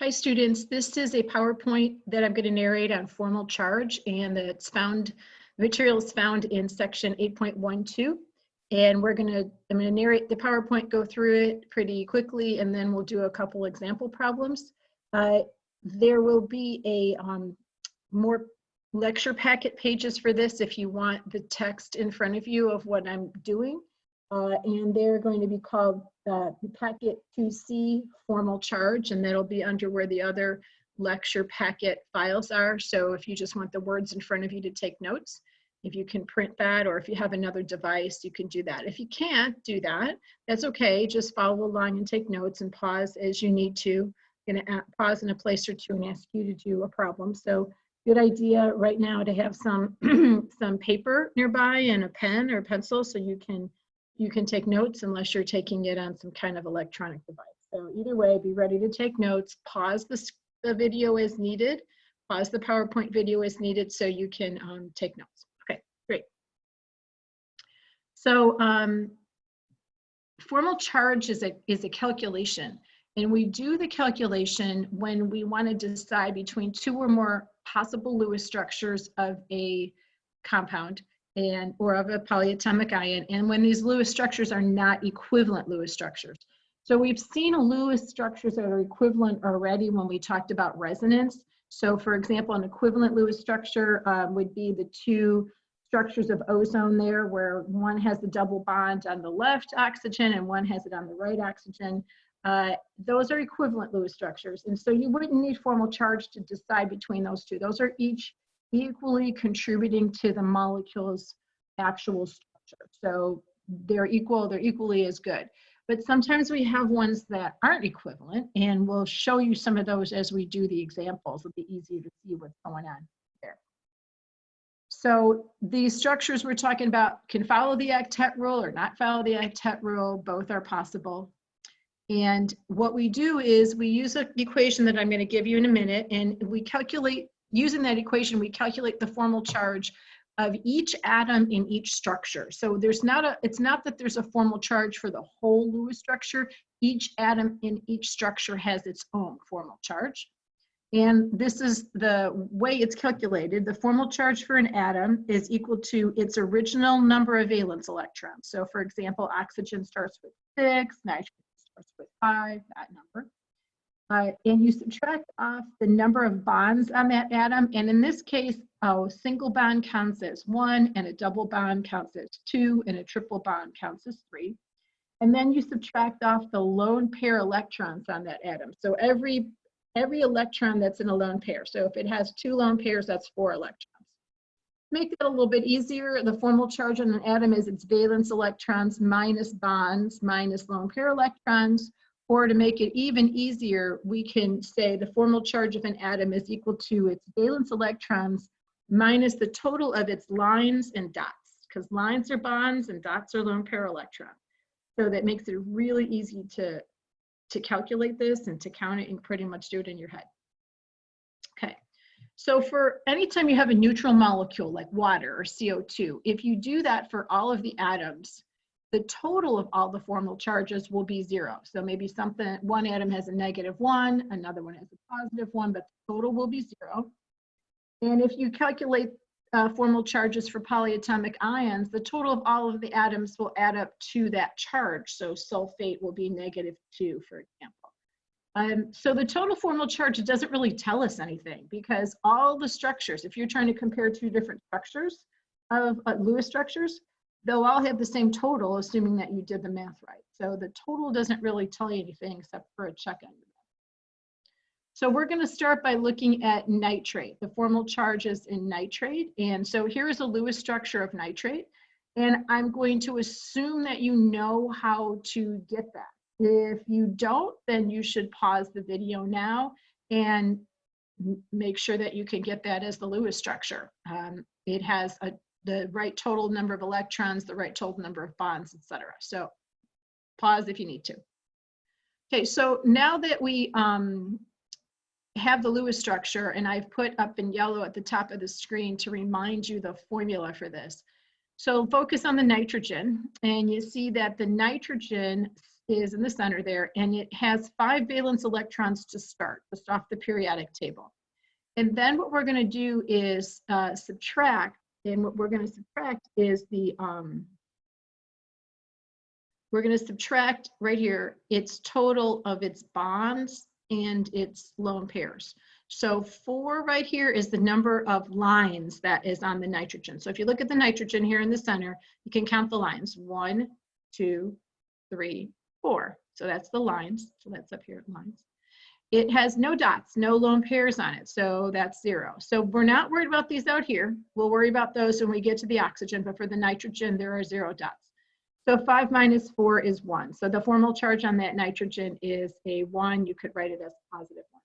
Hi students, this is a PowerPoint that I'm going to narrate on formal charge, and it's material is found in section 8.12. And I'm going to narrate the PowerPoint, go through it pretty quickly, and then we'll do a couple example problems. There will be a more lecture packet pages for this if you want the text in front of you of what I'm doing. And they're going to be called packet 2C formal charge, and that'll be under where the other lecture packet files are. So if you just want the words in front of you to take notes, if you can print that, or if you have another device, you can do that. If you can't do that, that's okay. Just follow along and take notes and pause as you need to. I'm going to pause in a place or two and ask you to do a problem. So good idea right now to have some some paper nearby and a pen or pencil so you can take notes, unless you're taking it on some kind of electronic device. So either way, be ready to take notes. Pause the video as needed. Pause the PowerPoint video as needed so you can take notes. Okay, great. So formal charge is a calculation. And we do the calculation when we want to decide between two or more possible Lewis structures of a compound or of a polyatomic ion, and when these Lewis structures are not equivalent Lewis structures. So we've seen Lewis structures that are equivalent already when we talked about resonance. So for example, an equivalent Lewis structure would be the two structures of ozone there, where one has the double bond on the left oxygen and one has it on the right oxygen. Those are equivalent Lewis structures, and so you wouldn't need formal charge to decide between those two. Those are each equally contributing to the molecule's actual structure. So they're equally as good. But sometimes we have ones that aren't equivalent, and we'll show you some of those as we do the examples. It'll be easier to see what's going on there. So these structures we're talking about can follow the octet rule or not follow the octet rule. Both are possible. And what we do is we use an equation that I'm going to give you in a minute, and we calculate, using that equation, we calculate the formal charge of each atom in each structure. So it's not that there's a formal charge for the whole Lewis structure. Each atom in each structure has its own formal charge. And this is the way it's calculated. The formal charge for an atom is equal to its original number of valence electrons. So for example, oxygen starts with 6, nitrogen starts with 5, that number. And you subtract off the number of bonds on that atom. And in this case, a single bond counts as 1, and a double bond counts as 2, and a triple bond counts as 3. And then you subtract off the lone pair electrons on that atom. So every electron that's in a lone pair. So if it has 2 lone pairs, that's 4 electrons. Make it a little bit easier. The formal charge on an atom is its valence electrons minus bonds minus lone pair electrons. Or to make it even easier, we can say the formal charge of an atom is equal to its valence electrons minus the total of its lines and dots, because lines are bonds and dots are lone pair electrons. So that makes it really easy to calculate this and to count it and pretty much do it in your head. Okay, so for anytime you have a neutral molecule like water or CO2, if you do that for all of the atoms, the total of all the formal charges will be 0. So maybe one atom has a -1, another one has a +1, but the total will be 0. And if you calculate formal charges for polyatomic ions, the total of all of the atoms will add up to that charge. So sulfate will be -2, for example. So the total formal charge doesn't really tell us anything, because all the structures, if you're trying to compare two different structures of Lewis structures, they'll all have the same total, assuming that you did the math right. So the total doesn't really tell you anything except for a check on your math. So we're going to start by looking at nitrate, the formal charges in nitrate. And so here's a Lewis structure of nitrate. And I'm going to assume that you know how to get that. If you don't, then you should pause the video now and make sure that you can get that as the Lewis structure. It has the right total number of electrons, the right total number of bonds, etc. So pause if you need to. Okay, so now that we have the Lewis structure, and I've put up in yellow at the top of the screen to remind you the formula for this. So focus on the nitrogen, and you see that the nitrogen is in the center there, and it has 5 valence electrons to start, just off the periodic table. And then what we're going to do is subtract, and what we're going to subtract is the, we're going to subtract right here its total of its bonds and its lone pairs. So 4 right here is the number of lines that is on the nitrogen. So if you look at the nitrogen here in the center, you can count the lines. 1, 2, 3, 4. So that's the lines. So that's up here, lines. It has no dots, no lone pairs on it. So that's 0. So we're not worried about these out here. We'll worry about those when we get to the oxygen, but for the nitrogen, there are 0 dots. So 5 minus 4 is 1. So the formal charge on that nitrogen is a 1. You could write it as positive 1.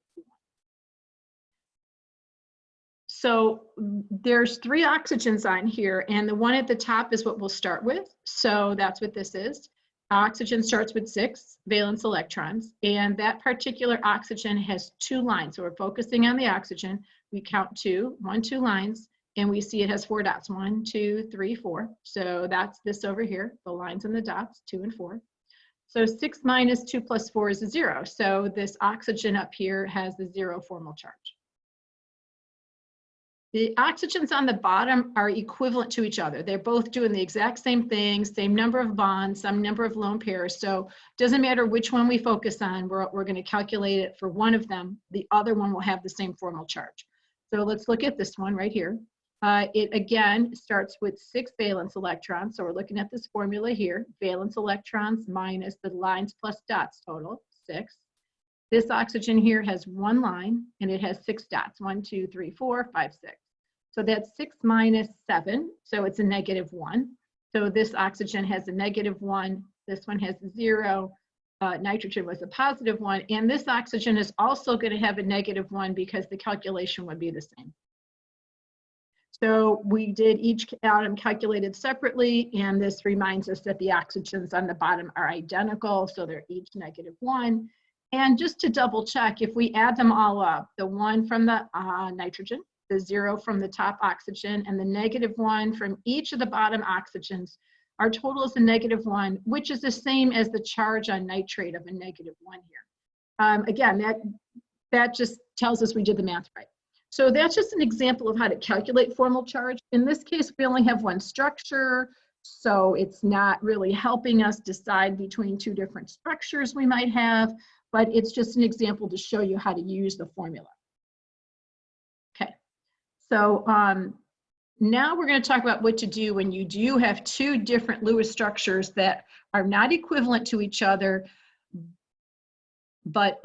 So there's 3 oxygens on here, and the one at the top is what we'll start with. So that's what this is. Oxygen starts with 6 valence electrons, and that particular oxygen has 2 lines. So we're focusing on the oxygen. We count 2, 1, 2 lines, and we see it has 4 dots. 1, 2, 3, 4. So that's this over here, the lines and the dots, 2 and 4. So 6 minus 2 plus 4 is a 0. So this oxygen up here has the 0 formal charge. The oxygens on the bottom are equivalent to each other. They're both doing the exact same thing, same number of bonds, some number of lone pairs. So it doesn't matter which one we focus on, we're going to calculate it for one of them. The other one will have the same formal charge. So let's look at this one right here. It again starts with 6 valence electrons. So we're looking at this formula here, valence electrons minus the lines plus dots total, 6. This oxygen here has 1 line, and it has 6 dots, 1, 2, 3, 4, 5, 6. So that's 6 minus 7, so it's a negative 1. So this oxygen has a negative 1, this one has a 0, nitrogen was a positive 1, and this oxygen is also going to have a negative 1 because the calculation would be the same. So we did each atom calculated separately, and this reminds us that the oxygens on the bottom are identical, so they're each negative 1. And just to double check, if we add them all up, the 1 from the nitrogen, the 0 from the top oxygen, and the negative 1 from each of the bottom oxygens, our total is a negative 1, which is the same as the charge on nitrate of a negative 1 here. Again, that just tells us we did the math right. So that's just an example of how to calculate formal charge. In this case, we only have one structure, so it's not really helping us decide between 2 different structures we might have, but it's just an example to show you how to use the formula. Okay, so now we're going to talk about what to do when you do have 2 different Lewis structures that are not equivalent to each other, but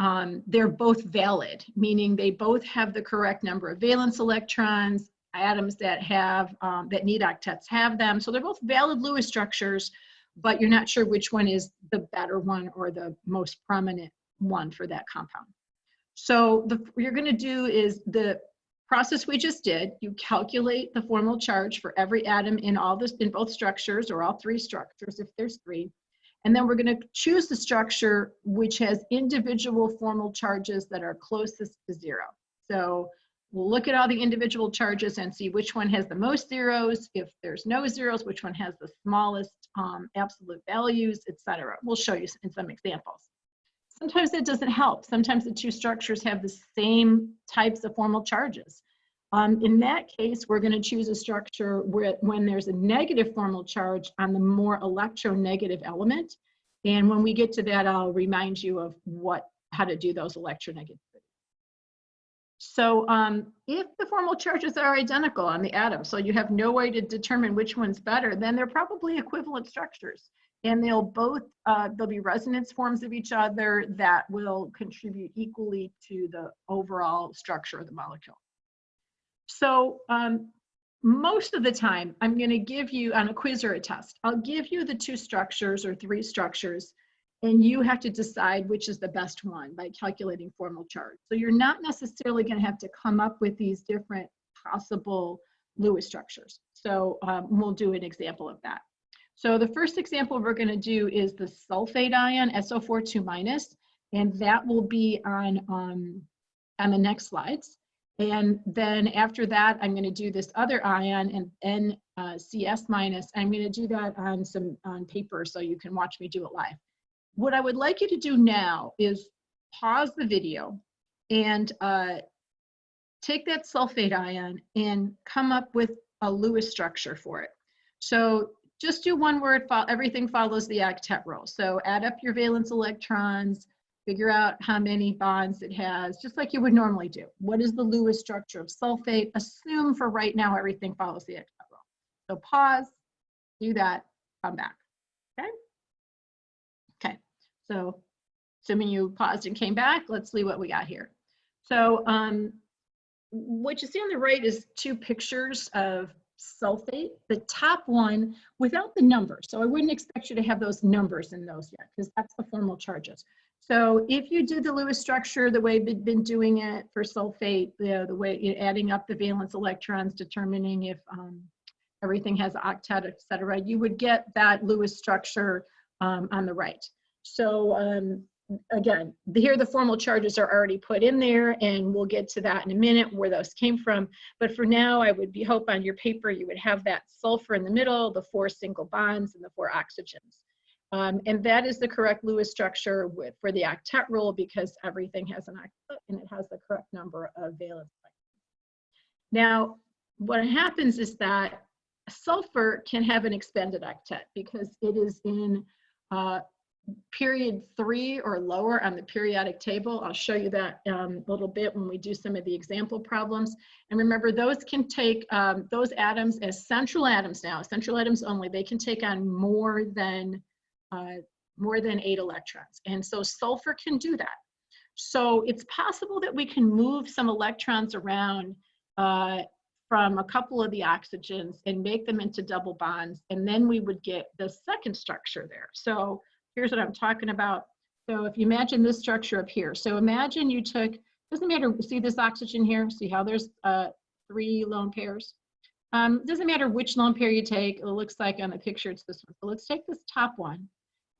they're both valid, meaning they both have the correct number of valence electrons. Atoms that have that need octets have them, so they're both valid Lewis structures, but you're not sure which one is the better one or the most prominent one for that compound. So what you're going to do is the process we just did. You calculate the formal charge for every atom in both structures, or all 3 structures if there's 3. And then we're going to choose the structure which has individual formal charges that are closest to 0. So we'll look at all the individual charges and see which one has the most zeros. If there's no zeros, which one has the smallest absolute values, etc. We'll show you in some examples. Sometimes it doesn't help. Sometimes the 2 structures have the same types of formal charges. In that case, we're going to choose a structure when there's a negative formal charge on the more electronegative element. And when we get to that, I'll remind you of how to do those electronegativity. So if the formal charges are identical on the atom, so you have no way to determine which one's better, then they're probably equivalent structures. And they'll be resonance forms of each other that will contribute equally to the overall structure of the molecule. So most of the time, I'm going to give you, on a quiz or a test, I'll give you the 2 structures or 3 structures, and you have to decide which is the best one by calculating formal charge. So you're not necessarily going to have to come up with these different possible Lewis structures. So we'll do an example of that. So the first example we're going to do is the sulfate ion, SO4 2-, and that will be on the next slides. And then after that, I'm going to do this other ion, and NCS-. I'm going to do that on paper so you can watch me do it live. what I would like you to do now is pause the video and take that sulfate ion and come up with a Lewis structure for it. So just do one word, everything follows the octet rule. So add up your valence electrons, figure out how many bonds it has, just like you would normally do. What is the Lewis structure of sulfate? Assume for right now everything follows the octet rule. So pause, do that, come back, okay? Okay, so assuming you paused and came back, let's see what we got here. So what you see on the right is two pictures of sulfate. The top one without the numbers. So I wouldn't expect you to have those numbers in those yet, because that's the formal charges. So if you do the Lewis structure the way we've been doing it for sulfate, the way adding up the valence electrons, determining if everything has octet, et cetera, you would get that Lewis structure on the right. So again, here the formal charges are already put in there, and we'll get to that in a minute where those came from. But for now, I would hope on your paper you would have that sulfur in the middle, the 4 single bonds, and the 4 oxygens. And that is the correct Lewis structure for the octet rule, because everything has an octet and it has the correct number of valence electrons. Now, what happens is that sulfur can have an expanded octet because it is in period 3 or lower on the periodic table. I'll show you that a little bit when we do some of the example problems. And remember, those can take those atoms as central atoms now, central atoms only, they can take on more than 8 electrons. And so sulfur can do that. So it's possible that we can move some electrons around from a couple of the oxygens and make them into double bonds, and then we would get the second structure there. So here's what I'm talking about. So if you imagine this structure up here, so imagine you took, doesn't matter, see this oxygen here, see how there's 3 lone pairs? Doesn't matter which lone pair you take, it looks like on the picture it's this one. So let's take this top one,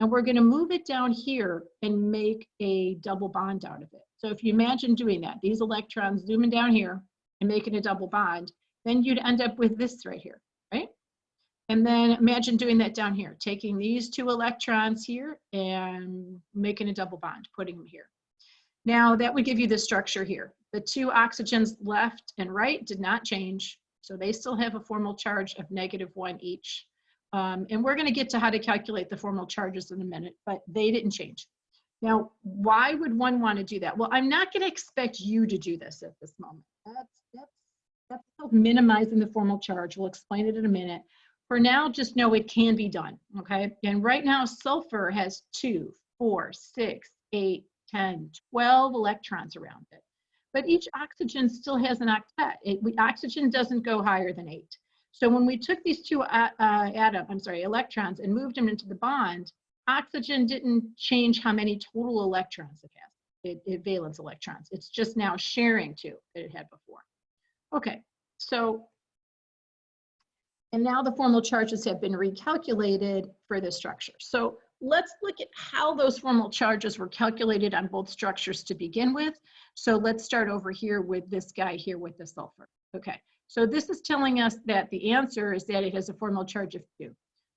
and we're gonna move it down here and make a double bond out of it. So if you imagine doing that, these electrons zooming down here and making a double bond, then you'd end up with this right here, right? And then imagine doing that down here, taking these 2 electrons here and making a double bond, putting them here. Now that would give you the structure here. The 2 oxygens left and right did not change, so they still have a formal charge of -1 each. And we're going to get to how to calculate the formal charges in a minute, but they didn't change. Now, why would one want to do that? Well, I'm not going to expect you to do this at this moment. That's minimizing the formal charge. We'll explain it in a minute. For now, just know it can be done, okay? And right now, sulfur has 2, 4, 6, 8, 10, 12 electrons around it. But each oxygen still has an octet. Oxygen doesn't go higher than 8. So when we took these 2 electrons and moved them into the bond, oxygen didn't change how many total electrons it has, valence electrons. It's just now sharing 2 that it had before. Okay, so, and now the formal charges have been recalculated for this structure. So let's look at how those formal charges were calculated on both structures to begin with. So let's start over here with this guy here with the sulfur. Okay, so this is telling us that the answer is that it has a formal charge of 2.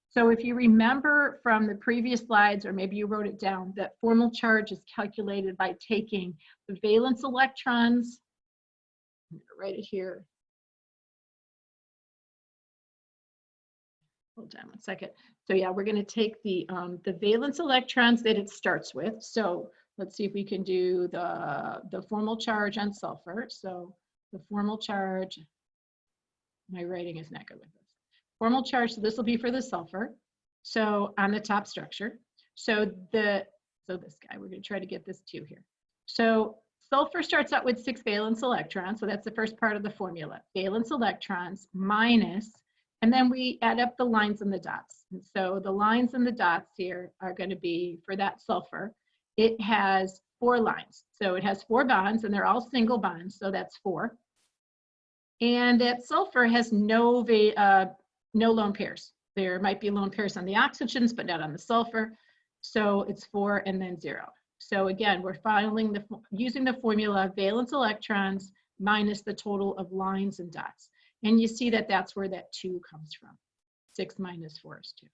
So if you remember from the previous slides, or maybe you wrote it down, that formal charge is calculated by taking the valence electrons. I'm going to write it here. Hold on one second. So yeah, we're going to take the valence electrons that it starts with. So let's see if we can do the formal charge on sulfur. So the formal charge, my writing is not good with this. Formal charge, so this will be for the sulfur. So on the top structure. So this guy, we're going to try to get this 2 here. So sulfur starts out with 6 valence electrons. So that's the first part of the formula. Valence electrons minus, and then we add up the lines and the dots. And so the lines and the dots here are going to be, for that sulfur, it has 4 lines. So it has 4 bonds, and they're all single bonds, so that's 4. And that sulfur has no lone pairs. There might be lone pairs on the oxygens, but not on the sulfur. So it's 4 and then 0. So again, we're using the formula valence electrons minus the total of lines and dots. And you see that that's where that 2 comes from. 6 minus 4 is 2.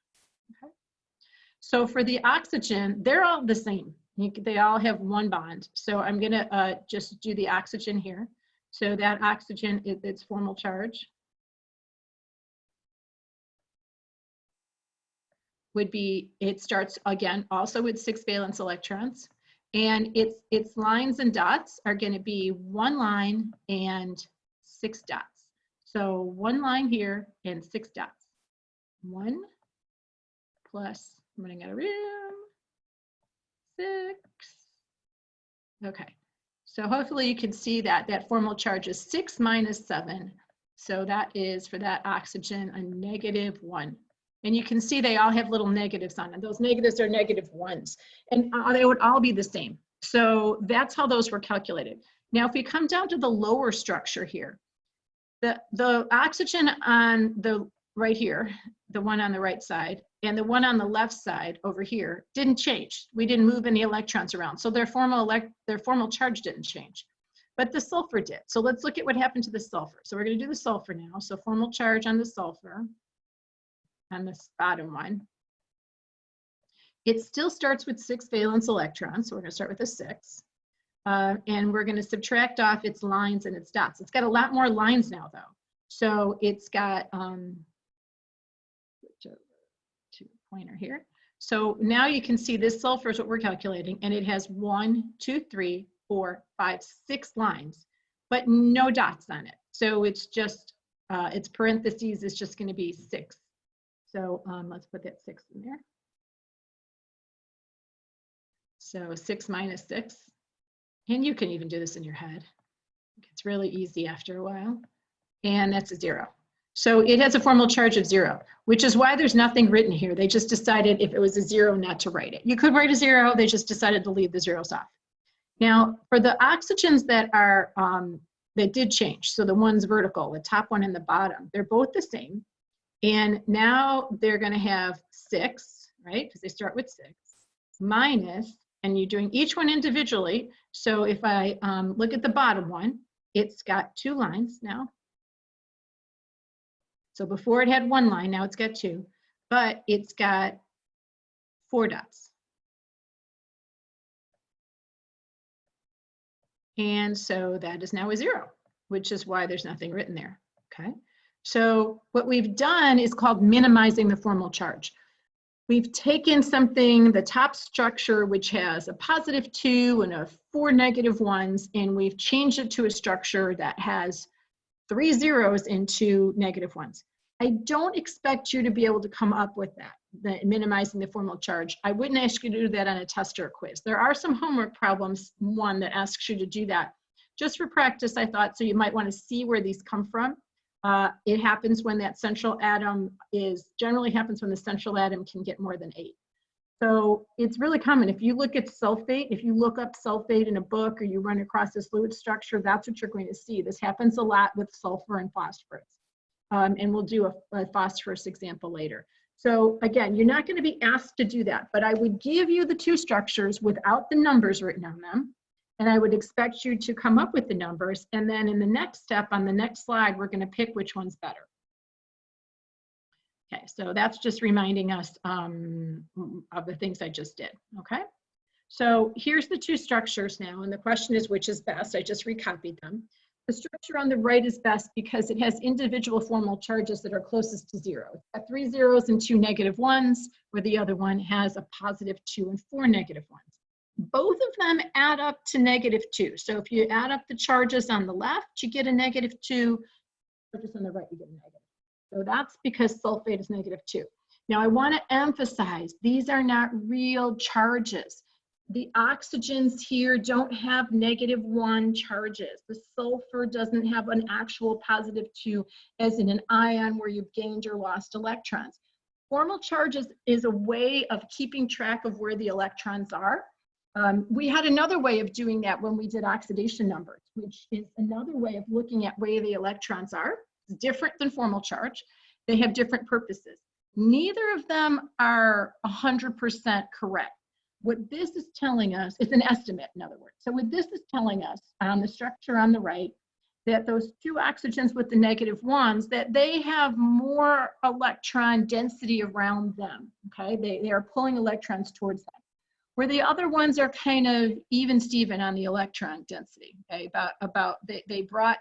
Okay. So for the oxygen, they're all the same. They all have one bond. So I'm gonna just do the oxygen here. So that oxygen, its formal charge would be, it starts again also with 6 valence electrons, and its lines and dots are going to be 1 line and 6 dots. So 1 line here and 6 dots. 1 plus, I'm running out of room, 6. Okay, so hopefully you can see that that formal charge is 6 minus 7. So that is, for that oxygen, a -1. And you can see they all have little negatives on them. Those negatives are -1s, and they would all be the same. So that's how those were calculated. Now, if we come down to the lower structure here, the oxygen on the right here, the one on the right side, and the one on the left side over here didn't change. We didn't move any electrons around, so their formal charge didn't change. But the sulfur did. So let's look at what happened to the sulfur. So we're going to do the sulfur now. So formal charge on the sulfur, on this bottom one, it still starts with 6 valence electrons. So we're going to start with a 6. And we're going to subtract off its lines and its dots. It's got a lot more lines now, though. So it's got pointer here. So now you can see this sulfur is what we're calculating, and it has 1, 2, 3, 4, 5, 6 lines, but no dots on it. So it's just, its parentheses is just going to be 6. So let's put that 6 in there. So 6 minus 6. And you can even do this in your head. It's really easy after a while. And that's a 0. So it has a formal charge of 0, which is why there's nothing written here. They just decided if it was a 0 not to write it. You could write a 0, they just decided to leave the zeros off. Now, for the oxygens that are, that did change, so the ones vertical, the top one and the bottom, they're both the same. And now they're going to have 6, right? Because they start with 6, minus, and you're doing each one individually. So if I look at the bottom one, it's got 2 lines now. So before it had 1 line, now it's got 2, but it's got 4 dots. And so that is now a 0, which is why there's nothing written there, okay? So what we've done is called minimizing the formal charge. We've taken something, the top structure, which has a +2 and a 4 -1s, and we've changed it to a structure that has 3 zeros and 2 -1s. I don't expect you to be able to come up with that, minimizing the formal charge. I wouldn't ask you to do that on a test or a quiz. There are some homework problems, one that asks you to do that. Just for practice, I thought, so you might want to see where these come from. It happens when that central atom generally happens when the central atom can get more than 8. So it's really common. If you look at sulfate, if you look up sulfate in a book or you run across this fluid structure, that's what you're going to see. This happens a lot with sulfur and phosphorus. And we'll do a phosphorus example later. So again, you're not going to be asked to do that, but I would give you the 2 structures without the numbers written on them. And I would expect you to come up with the numbers. And then in the next step, on the next slide, we're going to pick which one's better. Okay, so that's just reminding us of the things I just did, okay? So here's the 2 structures now, and the question is which is best. I just recopied them. The structure on the right is best because it has individual formal charges that are closest to 0. It's got 3 zeros and 2 -1s, where the other one has a +2 and 4 -1s. Both of them add up to -2. So if you add up the charges on the left, you get a -2. Charges on the right, you get a negative. So that's because sulfate is -2. Now I want to emphasize, these are not real charges. The oxygens here don't have -1 charges. The sulfur doesn't have an actual +2, as in an ion where you've gained or lost electrons. Formal charges is a way of keeping track of where the electrons are. We had another way of doing that when we did oxidation numbers, which is another way of looking at where the electrons are. It's different than formal charge. They have different purposes. Neither of them are 100% correct. What this is telling us, it's an estimate, in other words. So what this is telling us on the structure on the right that those two oxygens with the -1s, that they have more electron density around them, okay? They are pulling electrons towards them. Where the other ones are kind of even Steven on the electron density, okay? They brought,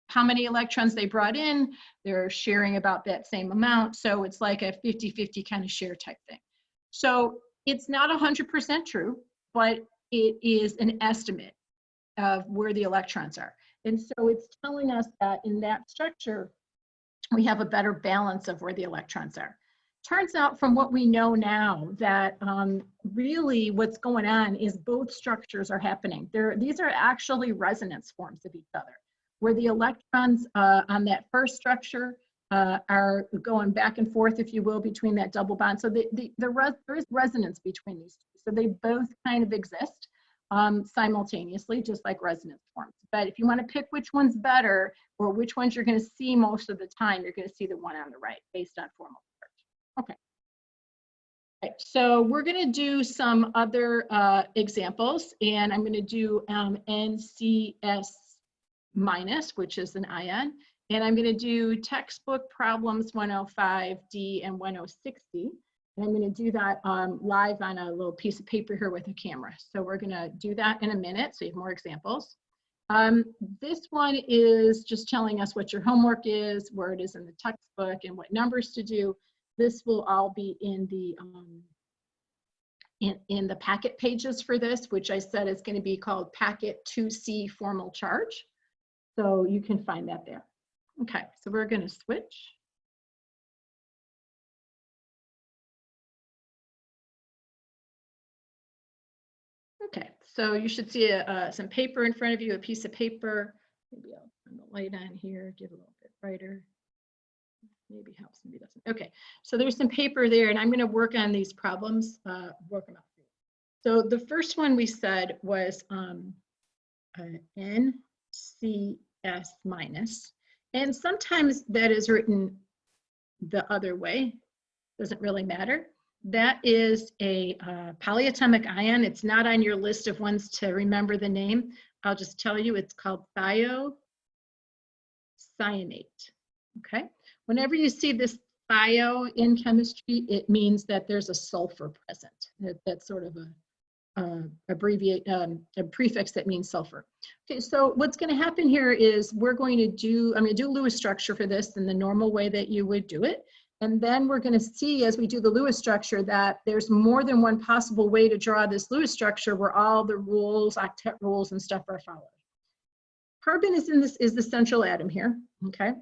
how many electrons they brought in, they're sharing about that same amount. So it's like a 50-50 kind of share type thing. So it's not 100% true, but it is an estimate of where the electrons are. And so it's telling us that in that structure, we have a better balance of where the electrons are. Turns out from what we know now that really what's going on is both structures are happening. These are actually resonance forms of each other, where the electrons on that first structure are going back and forth, if you will, between that double bond. So there is resonance between these two. So they both kind of exist simultaneously, just like resonance forms. But if you want to pick which one's better or which ones you're going to see most of the time, you're going to see the one on the right based on formal search. Okay. Right, so we're going to do some other examples, and I'm going to do NCS minus, which is an ion, and I'm going to do textbook problems 105D and 1060. And I'm going to do that live on a little piece of paper here with a camera. So we're going to do that in a minute, so you have more examples. This one is just telling us what your homework is, where it is in the textbook, and what numbers to do. This will all be in the packet pages for this, which I said is going to be called Packet 2C Formal Charge. So you can find that there. Okay, so we're going to switch. Okay, so you should see some paper in front of you, a piece of paper. Maybe I'll turn the light on here, give it a little bit brighter. Maybe helps, maybe doesn't. Okay, so there's some paper there, and I'm going to work on these problems, work them out. So the first one we said was NCS minus, and sometimes that is written the other way, doesn't really matter. That is a polyatomic ion. It's not on your list of ones to remember the name. I'll just tell you, it's called thiocyanate. Okay. Whenever you see this thio in chemistry, it means that there's a sulfur present. That's sort of a prefix that means sulfur. Okay, so what's going to happen here is I'm going to do Lewis structure for this in the normal way that you would do it. And then we're going to see as we do the Lewis structure that there's more than one possible way to draw this Lewis structure where all the rules, octet rules and stuff are followed. Carbon is the central atom here, okay?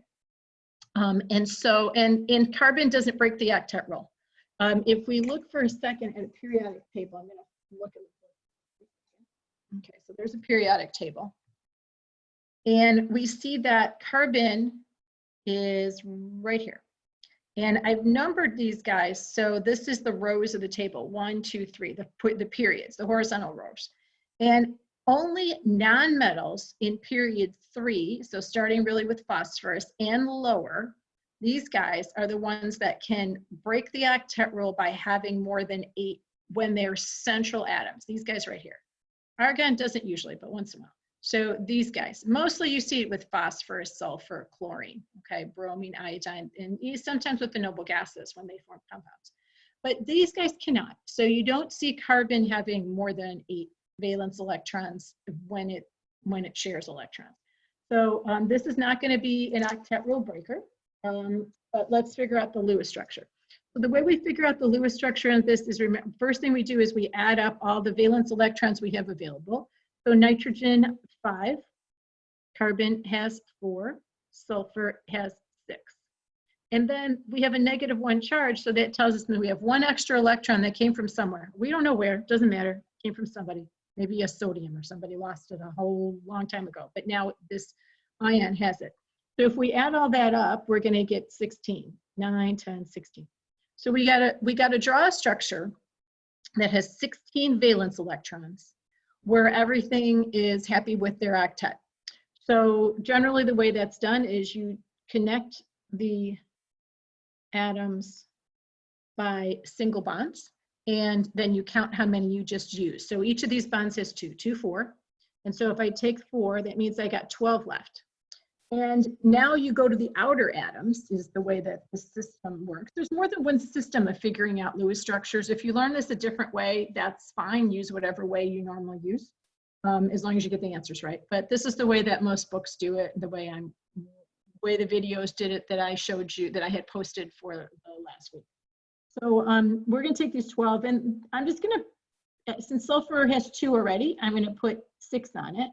And carbon doesn't break the octet rule. If we look for a second at a periodic table, I'm going to look at it. Okay, so there's a periodic table. And we see that carbon is right here. And I've numbered these guys. So this is the rows of the table, 1, 2, 3, the periods, the horizontal rows. And only nonmetals in period 3, so starting really with phosphorus and lower, these guys are the ones that can break the octet rule by having more than 8 when they're central atoms. These guys right here. Argon doesn't usually, but once in a while. So these guys, mostly you see it with phosphorus, sulfur, chlorine, okay, bromine, iodine, and sometimes with the noble gases when they form compounds. But these guys cannot. So you don't see carbon having more than 8 valence electrons when it shares electrons. So this is not going to be an octet rule breaker, but let's figure out the Lewis structure. So the way we figure out the Lewis structure on this is, remember, first thing we do is we add up all the valence electrons we have available. So nitrogen 5, carbon has 4, sulfur has 6. And then we have a -1 charge, so that tells us that we have 1 extra electron that came from somewhere. We don't know where, doesn't matter, came from somebody. Maybe a sodium or somebody lost it a whole long time ago, but now this ion has it. So if we add all that up, we're going to get 16, 9, 10, 16. So we got to draw a structure that has 16 valence electrons where everything is happy with their octet. So generally the way that's done is you connect the atoms by single bonds, and then you count how many you just used. So each of these bonds has 2, 4. And so if I take 4, that means I got 12 left. And now you go to the outer atoms, is the way that the system works. There's more than one system of figuring out Lewis structures. If you learn this a different way, that's fine. Use whatever way you normally use, as long as you get the answers right. But this is the way that most books do it, the way the videos did it that I showed you, that I had posted for the last week. So we're going to take these 12, and I'm just going to, since sulfur has 2 already, I'm going to put 6 on it.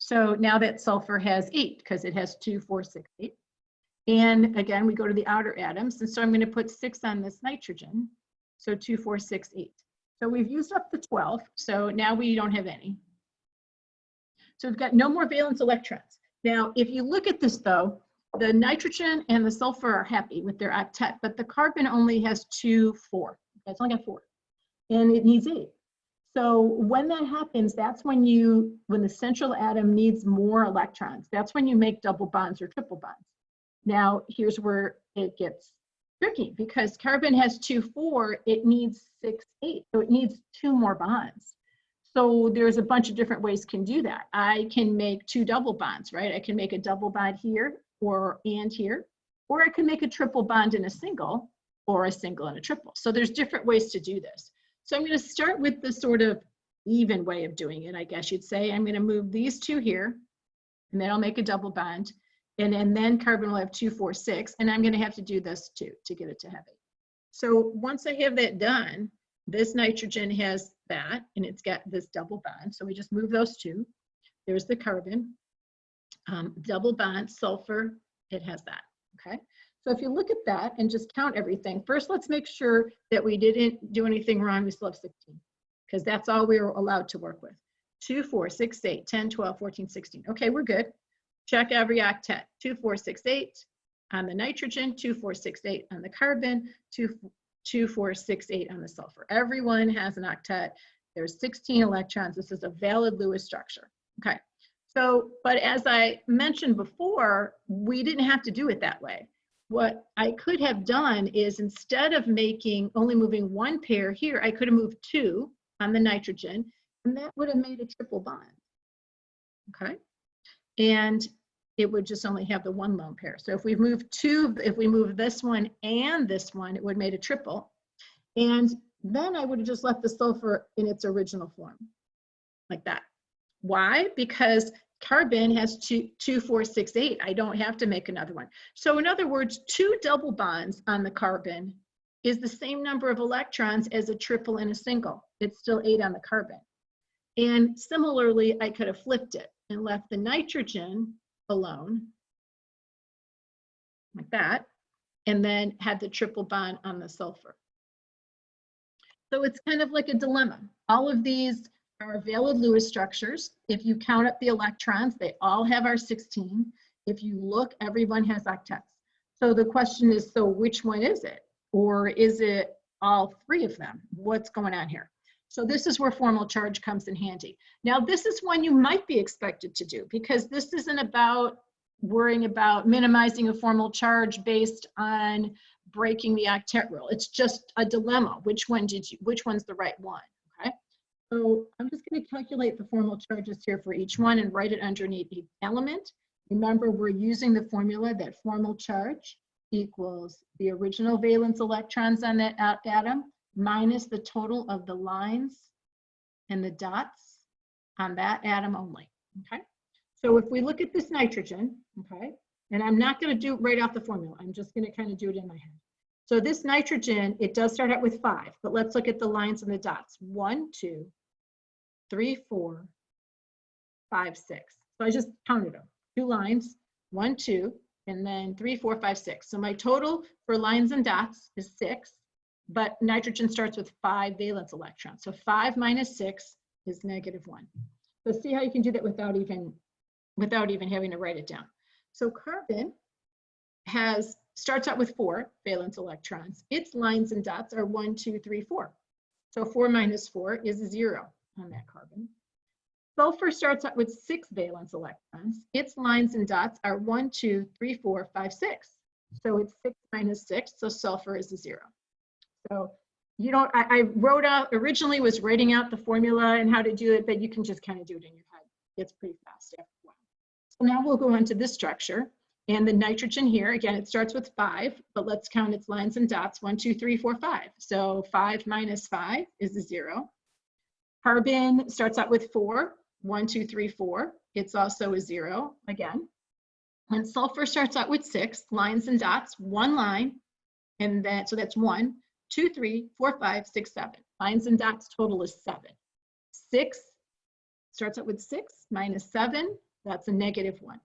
So now that sulfur has 8, because it has 2, 4, 6, 8. And again, we go to the outer atoms. And so I'm going to put 6 on this nitrogen. So 2, 4, 6, 8. So we've used up the 12. So now we don't have any. So we've got no more valence electrons. Now, if you look at this, though, the nitrogen and the sulfur are happy with their octet, but the carbon only has 2, 4. It's only got 4. And it needs 8. So when that happens, that's when the central atom needs more electrons. That's when you make double bonds or triple bonds. Now, here's where it gets tricky, because carbon has 2, 4, it needs 6, 8. So it needs 2 more bonds. So there's a bunch of different ways can do that. I can make 2 double bonds, right? I can make a double bond here and here, or I can make a triple bond in a single, or a single and a triple. So there's different ways to do this. So I'm going to start with the sort of even way of doing it, I guess you'd say. I'm going to move these 2 here, and then I'll make a double bond. And then carbon will have 2, 4, 6, and I'm going to have to do this too to get it to have 8. So once I have that done, this nitrogen has that, and it's got this double bond. So we just move those 2. There's the carbon, double bond, sulfur, it has that, okay? So if you look at that and just count everything, first let's make sure that we didn't do anything wrong. We still have 16, because that's all we were allowed to work with. 2, 4, 6, 8, 10, 12, 14, 16. Okay, we're good. Check every octet. 2, 4, 6, 8 on the nitrogen, 2, 4, 6, 8 on the carbon, 2, 4, 6, 8 on the sulfur. Everyone has an octet. There's 16 electrons. This is a valid Lewis structure. Okay, so, but as I mentioned before, we didn't have to do it that way. What I could have done is, instead of only moving 1 pair here, I could have moved 2 on the nitrogen, and that would have made a triple bond. Okay, and it would just only have the 1 lone pair. So if we move this one and this one, it would have made a triple. And then I would have just left the sulfur in its original form, like that. Why? Because carbon has 2, 4, 6, 8. I don't have to make another one. So in other words, 2 double bonds on the carbon is the same number of electrons as a triple and a single. It's still 8 on the carbon. And similarly, I could have flipped it and left the nitrogen alone, like that, and then had the triple bond on the sulfur. So it's kind of like a dilemma. All of these are valid Lewis structures. If you count up the electrons, they all have our 16. If you look, everyone has octets. So the question is, so which one is it? Or is it all 3 of them? What's going on here? So this is where formal charge comes in handy. Now, this is one you might be expected to do, because this isn't about worrying about minimizing a formal charge based on breaking the octet rule. It's just a dilemma. Which one's the right one? Okay. So I'm just going to calculate the formal charges here for each one and write it underneath each element. Remember, we're using the formula that formal charge equals the original valence electrons on that atom minus the total of the lines and the dots on that atom only. Okay. So if we look at this nitrogen, okay, and I'm not going to do it right off the formula. I'm just going to kind of do it in my head. So this nitrogen, it does start out with 5, but let's look at the lines and the dots. 1, 2, 3, 4, 5, 6. So I just counted them. 2 lines, 1, 2, and then 3, 4, 5, 6. So my total for lines and dots is 6, but nitrogen starts with 5 valence electrons. So 5 minus 6 is -1. So see how you can do that without even having to write it down. So carbon starts out with 4 valence electrons. Its lines and dots are 1, 2, 3, 4. So 4 minus 4 is 0 on that carbon. Sulfur starts out with 6 valence electrons. Its lines and dots are 1, 2, 3, 4, 5, 6. So it's 6 minus 6, so sulfur is 0. So you don't, I wrote out, originally was writing out the formula and how to do it, but you can just kind of do it in your head. It's pretty fast after a while. So now we'll go on to this structure. And the nitrogen here, again, it starts with 5, but let's count its lines and dots, 1, 2, 3, 4, 5. So 5 minus 5 is a 0. Carbon starts out with 4, 1, 2, 3, 4. It's also a 0 again. And sulfur starts out with 6, lines and dots, 1 line, and then, so that's 1, 2, 3, 4, 5, 6, 7. Lines and dots total is 7. 6 starts out with 6 minus 7, that's a -1.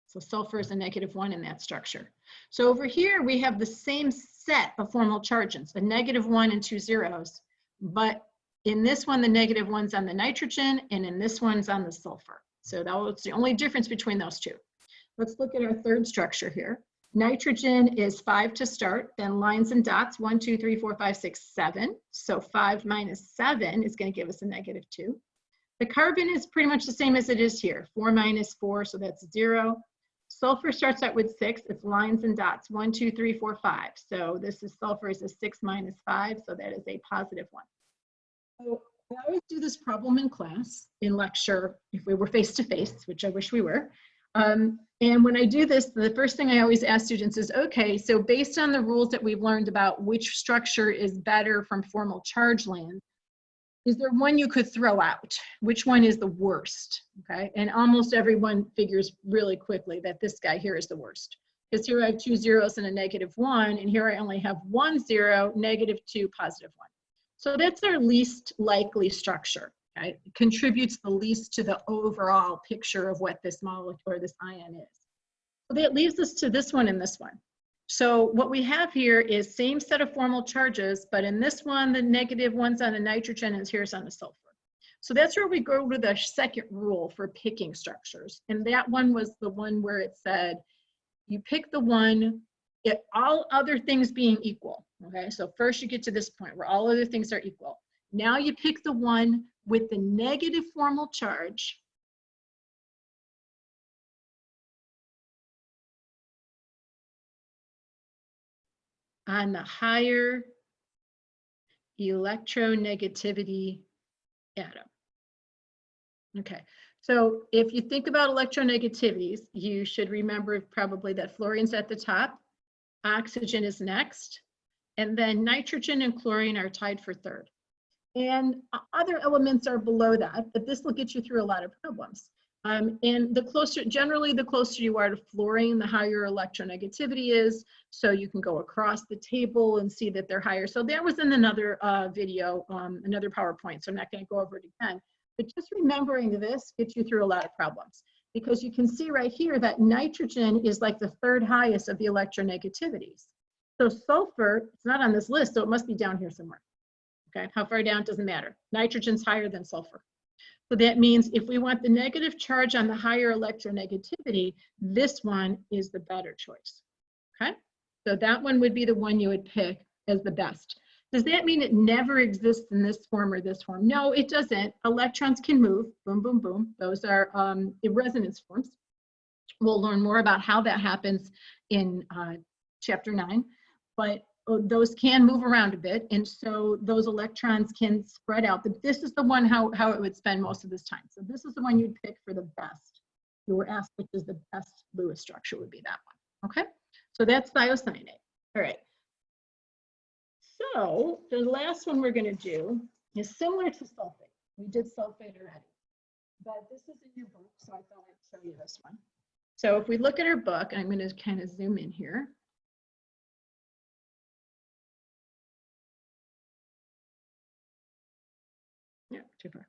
So sulfur is a -1 in that structure. So over here, we have the same set of formal charges, a -1 and 2 zeros. But in this one, the -1's on the nitrogen, and in this one's on the sulfur. So that's the only difference between those two. Let's look at our third structure here. Nitrogen is 5 to start, then lines and dots, 1, 2, 3, 4, 5, 6, 7. So 5 minus 7 is going to give us a -2. The carbon is pretty much the same as it is here, 4 minus 4, so that's 0. Sulfur starts out with 6, it's lines and dots, 1, 2, 3, 4, 5. So this is sulfur is a 6 minus 5, so that is a +1. So I always do this problem in class, in lecture, if we were face-to-face, which I wish we were. And when I do this, the first thing I always ask students is, okay, so based on the rules that we've learned about which structure is better from formal charge land, is there one you could throw out? Which one is the worst? Okay, and almost everyone figures really quickly that this guy here is the worst. Because here I have 2 zeros and a -1, and here I only have 1 0, -2, +1. So that's our least likely structure. Okay? It contributes the least to the overall picture of what this molecule or this ion is. So that leaves us to this one and this one. So what we have here is same set of formal charges, but in this one, the -1's on the nitrogen and here's on the sulfur. So that's where we go to the second rule for picking structures. And that one was the one where it said, you pick the one, all other things being equal. Okay, so first you get to this point where all other things are equal. Now you pick the one with the negative formal charge on the higher electronegativity atom. Okay, so if you think about electronegativities, you should remember probably that fluorine's at the top, oxygen is next, and then nitrogen and chlorine are tied for third. And other elements are below that, but this will get you through a lot of problems. And generally the closer you are to fluorine, the higher electronegativity is. So you can go across the table and see that they're higher. So that was in another video, another PowerPoint, so I'm not going to go over it again. But just remembering this gets you through a lot of problems, because you can see right here that nitrogen is like the third highest of the electronegativities. So sulfur, it's not on this list, so it must be down here somewhere. Okay, how far down doesn't matter. Nitrogen's higher than sulfur. So that means if we want the negative charge on the higher electronegativity, this one is the better choice. Okay, so that one would be the one you would pick as the best. Does that mean it never exists in this form or this form? No, it doesn't. Electrons can move, boom, boom, boom. Those are resonance forms. We'll learn more about how that happens in chapter 9, but those can move around a bit, and so those electrons can spread out. But this is the one how it would spend most of this time. So this is the one you'd pick for the best. You were asked which is the best Lewis structure, would be that one. Okay, so that's thiocyanate. All right. So the last one we're going to do is similar to sulfate. We did sulfate already, but this is in your book, so I thought I'd show you this one. So if we look at our book, I'm going to kind of zoom in here. Yeah, too far.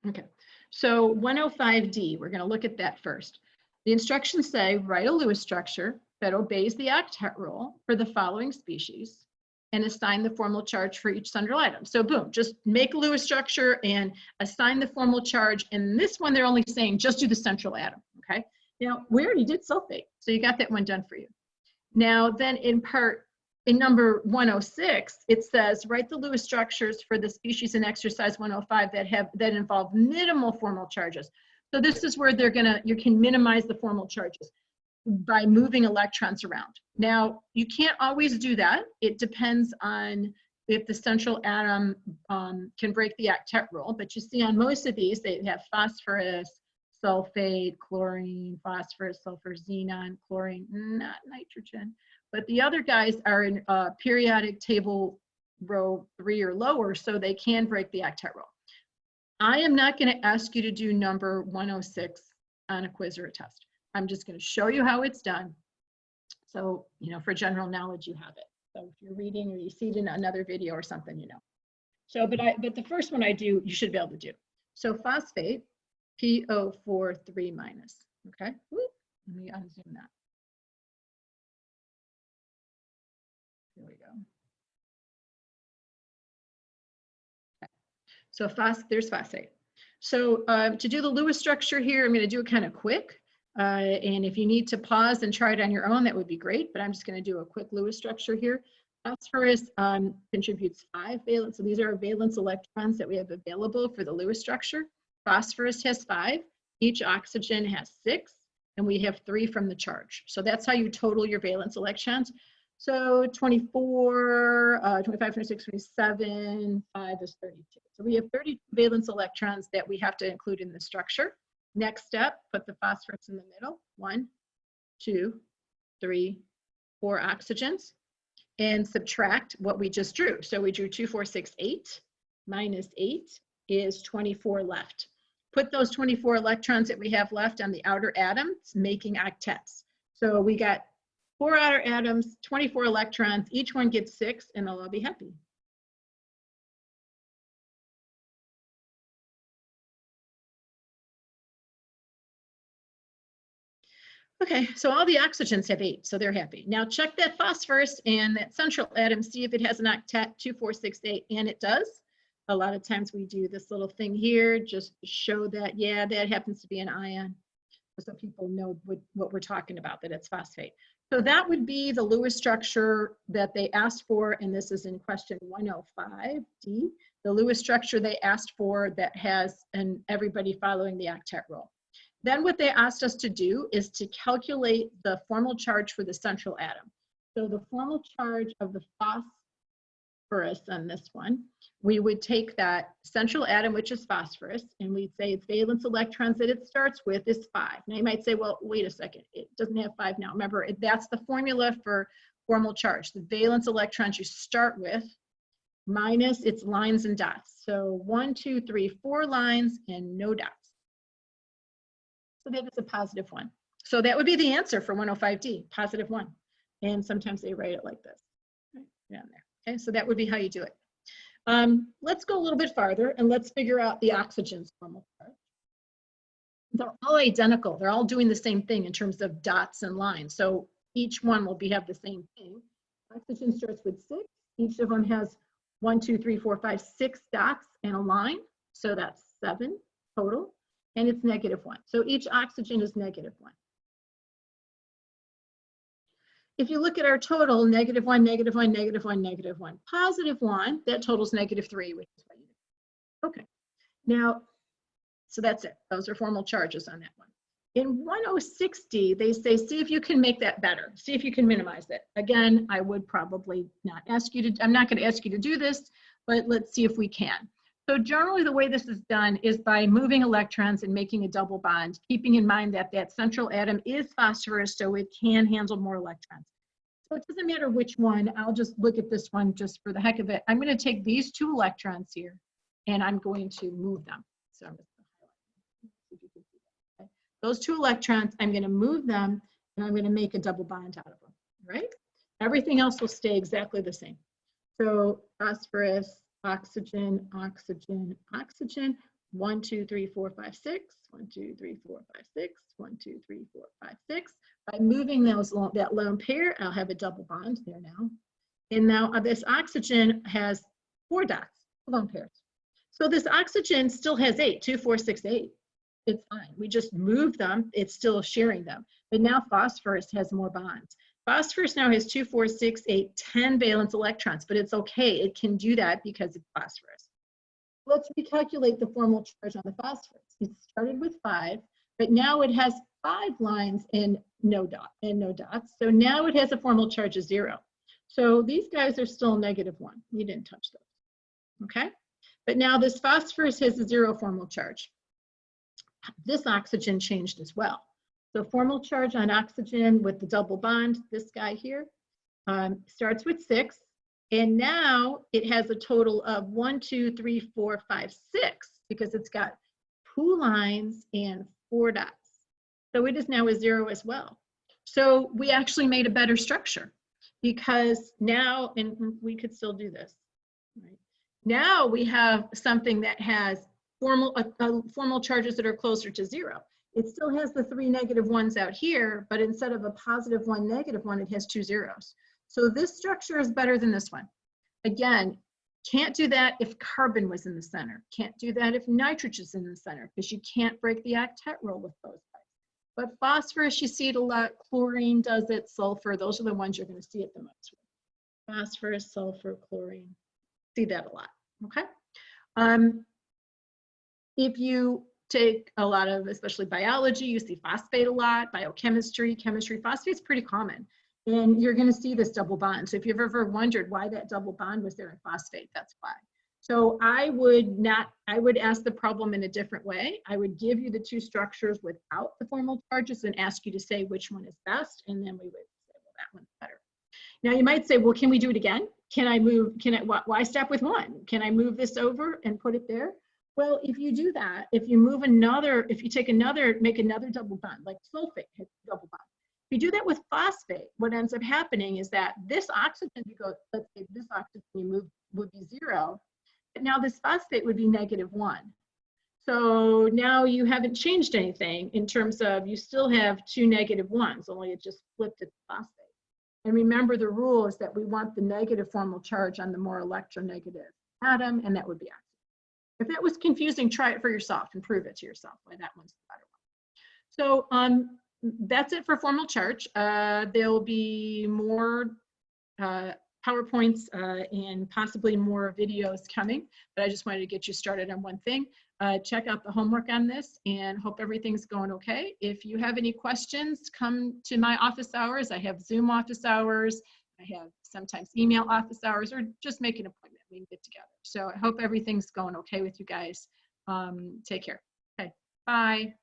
Okay, so 105D, we're going to look at that first. The instructions say, write a Lewis structure that obeys the octet rule for the following species and assign the formal charge for each central atom. So boom, just make a Lewis structure and assign the formal charge. And this one, they're only saying just do the central atom, okay? Now, we already did sulfate, so you got that one done for you. Now, then in number 106, it says, write the Lewis structures for the species in exercise 105 that involve minimal formal charges. So this is where you can minimize the formal charges by moving electrons around. Now, you can't always do that. It depends on if the central atom can break the octet rule, but you see on most of these, they have phosphorus, sulfate, chlorine, phosphorus, sulfur, xenon, chlorine, not nitrogen. But the other guys are in periodic table row 3 or lower, so they can break the octet rule. I am not going to ask you to do number 106 on a quiz or a test. I'm just going to show you how it's done. So, you know, for general knowledge, you have it. So if you're reading or you see it in another video or something, you know. So, but the first one I do, you should be able to do. So phosphate, PO4 minus. Okay. Whoop. Let me unzoom that. Here we go. Okay. So there's phosphate. So to do the Lewis structure here, I'm going to do it kind of quick. And if you need to pause and try it on your own, that would be great. But I'm just going to do a quick Lewis structure here. Phosphorus contributes 5 valence. So these are valence electrons that we have available for the Lewis structure. Phosphorus has 5. Each oxygen has 6. And we have 3 from the charge. So that's how you total your valence electrons. So 24, 25, 26, 27, 5 is 32. So we have 32 valence electrons that we have to include in the structure. Next step, put the phosphorus in the middle. 1, 2, 3, 4 oxygens. And subtract what we just drew. So we drew 2, 4, 6, 8. Minus 8 is 24 left. Put those 24 electrons that we have left on the outer atoms, making octets. So we got 4 outer atoms, 24 electrons, each one gets 6, and they'll all be happy. Okay, so all the oxygens have 8, so they're happy. Now check that phosphorus and that central atom, see if it has an octet, 2, 4, 6, 8, and it does. A lot of times we do this little thing here, just to show that, yeah, that happens to be an ion, so people know what we're talking about, that it's phosphate. So that would be the Lewis structure that they asked for, and this is in question 105D, the Lewis structure they asked for that has everybody following the octet rule. Then what they asked us to do is to calculate the formal charge for the central atom. So the formal charge of the phosphorus on this one, we would take that central atom, which is phosphorus, and we'd say its valence electrons that it starts with is 5. Now you might say, well, wait a second, it doesn't have 5 now. Remember, that's the formula for formal charge. The valence electrons you start with minus its lines and dots. So 1, 2, 3, 4 lines and no dots. So that is a positive 1. So that would be the answer for 105D, positive 1. And sometimes they write it like this, right down there. Okay, so that would be how you do it. Let's go a little bit farther and let's figure out the oxygen's formal charge. They're all identical. They're all doing the same thing in terms of dots and lines. So each one will have the same thing. Oxygen starts with 6. Each of them has 1, 2, 3, 4, 5, 6 dots and a line. So that's 7 total. And it's -1. So each oxygen is -1. If you look at our total, -1, -1, -1, -1, +1, that totals -3, which is what you do. Okay, now, so that's it. Those are formal charges on that one. In 106D, they say, see if you can make that better. See if you can minimize it. Again, I would probably not ask you to, I'm not going to ask you to do this, but let's see if we can. So generally the way this is done is by moving electrons and making a double bond, keeping in mind that that central atom is phosphorus, so it can handle more electrons. So it doesn't matter which one, I'll just look at this one just for the heck of it. I'm going to take these 2 electrons here and I'm going to move them. So I'm just going to highlight them. If you can see that. Okay. Those 2 electrons, I'm going to move them and I'm going to make a double bond out of them, right? Everything else will stay exactly the same. So phosphorus, oxygen, oxygen, oxygen, 1, 2, 3, 4, 5, 6, 1, 2, 3, 4, 5, 6, 1, 2, 3, 4, 5, 6. By moving that lone pair, I'll have a double bond there now. And now this oxygen has 4 dots, lone pairs. So this oxygen still has 8, 2, 4, 6, 8. It's fine. We just moved them. It's still sharing them. But now phosphorus has more bonds. Phosphorus now has 2, 4, 6, 8, 10 valence electrons, but it's okay. It can do that because it's phosphorus. Let's recalculate the formal charge on the phosphorus. It started with 5, but now it has 5 lines and no dots. So now it has a formal charge of 0. So these guys are still -1. You didn't touch those. Okay? But now this phosphorus has a 0 formal charge. this oxygen changed as well. So formal charge on oxygen with the double bond, this guy here, starts with 6. And now it has a total of 1, 2, 3, 4, 5, 6, because it's got 2 lines and 4 dots. So it is now a 0 as well. So we actually made a better structure, because now, and we could still do this, right? Now we have something that has formal charges that are closer to 0. It still has the 3 negative ones out here, but instead of a positive 1, negative 1, it has 2 zeros. So this structure is better than this one. Again, can't do that if carbon was in the center. Can't do that if nitrogen is in the center, because you can't break the octet rule with those guys. But phosphorus, you see it a lot. Chlorine does it. Sulfur, those are the ones you're going to see it the most. Phosphorus, sulfur, chlorine. See that a lot, okay? If you take a lot of, especially biology, you see phosphate a lot. Biochemistry, chemistry, phosphate's pretty common. And you're going to see this double bond. So if you've ever wondered why that double bond was there in phosphate, that's why. So I would ask the problem in a different way. I would give you the 2 structures without the formal charges and ask you to say which one is best. And then we would say, well, that one's better. Now you might say, well, can we do it again? Why stop with 1? Can I move this over and put it there? Well, if you do that, if you make another double bond, like sulfate has a double bond. If you do that with phosphate, what ends up happening is that this oxygen, let's say this oxygen you move would be 0, but now this phosphate would be -1. So now you haven't changed anything in terms of, you still have 2 negative 1s, only it just flipped it to phosphate. And remember, the rule is that we want the negative formal charge on the more electronegative atom, and that would be oxygen. If that was confusing, try it for yourself and prove it to yourself why that one's the better one. So that's it for formal charge. There'll be more PowerPoints and possibly more videos coming, but I just wanted to get you started on one thing. Check out the homework on this and hope everything's going okay. If you have any questions, come to my office hours. I have Zoom office hours. I have sometimes email office hours, or just make an appointment. We can get together. So I hope everything's going okay with you guys. Take care. Okay, bye.